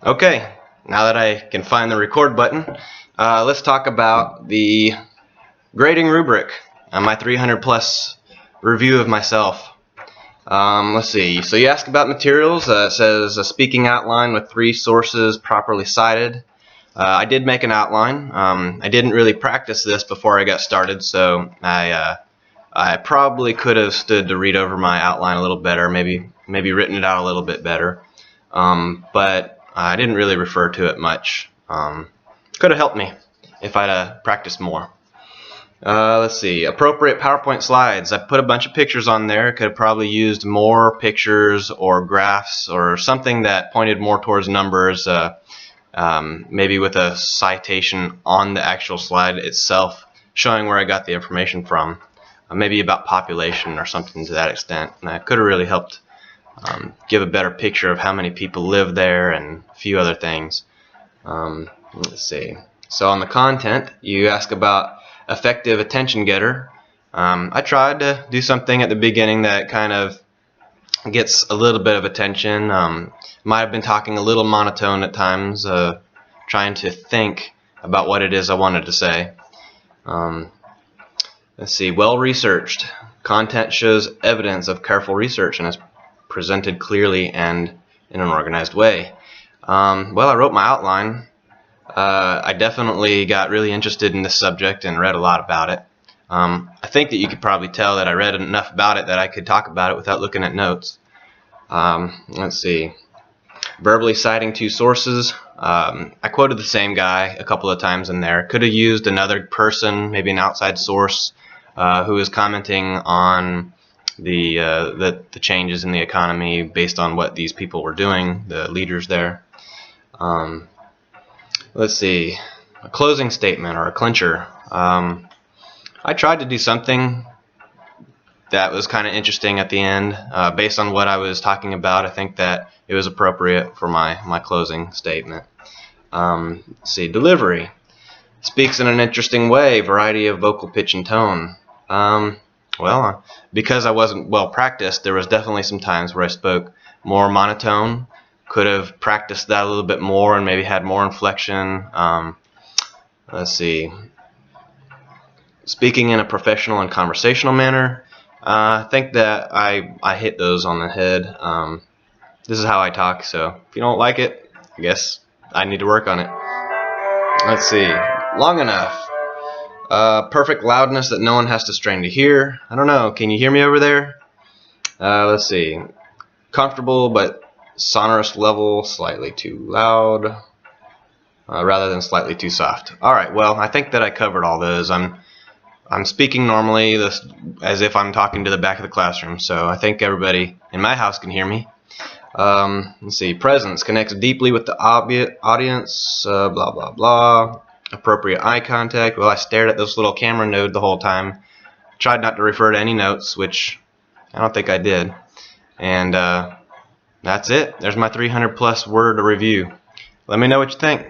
Okay, now that I can find the record button, let's talk about the grading rubric on my 300 plus review of myself. Let's see, so you ask about materials. It says a speaking outline with 3 sources properly cited. I did make an outline. I didn't really practice this before I got started, so I probably could have stood to read over my outline a little better, maybe written it out a little bit better. But I didn't really refer to it much. Could have helped me if I'd practiced more. Let's see, appropriate PowerPoint slides. I put a bunch of pictures on there. Could have probably used more pictures or graphs or something that pointed more towards numbers, maybe with a citation on the actual slide itself showing where I got the information from, maybe about population or something to that extent. And that could have really helped give a better picture of how many people live there and a few other things. Let's see. So on the content, you ask about effective attention getter. I tried to do something at the beginning that kind of gets a little bit of attention. Might have been talking a little monotone at times, trying to think about what it is I wanted to say. Let's see. Well researched. Content shows evidence of careful research and is presented clearly and in an organized way. Well, I wrote my outline. I definitely got really interested in this subject and read a lot about it. I think that you could probably tell that I read enough about it that I could talk about it without looking at notes. Let's see. Verbally citing 2 sources. I quoted the same guy a couple of times in there. Could have used another person, maybe an outside source, who was commenting on the changes in the economy based on what these people were doing, the leaders there. Let's see, a closing statement or a clincher. I tried to do something that was kind of interesting at the end, based on what I was talking about. I think that it was appropriate for my closing statement. Let's see, delivery. Speaks in an interesting way, variety of vocal pitch and tone. Well, because I wasn't well practiced, there was definitely some times where I spoke more monotone. Could have practiced that a little bit more and maybe had more inflection. Let's see. Speaking in a professional and conversational manner. I think that I hit those on the head. This is how I talk, so if you don't like it, I guess I need to work on it. Let's see. Long enough. Perfect loudness that no one has to strain to hear. I don't know. Can you hear me over there? Let's see. Comfortable but sonorous level, slightly too loud, rather than slightly too soft. Alright, well, I think that I covered all those. I'm speaking normally, as if I'm talking to the back of the classroom, so I think everybody in my house can hear me. Let's see, presence connects deeply with the audience, blah blah blah. Appropriate eye contact. Well, I stared at this little camera node the whole time. Tried not to refer to any notes, which I don't think I did. And that's it. There's my 300 plus word review. Let me know what you think.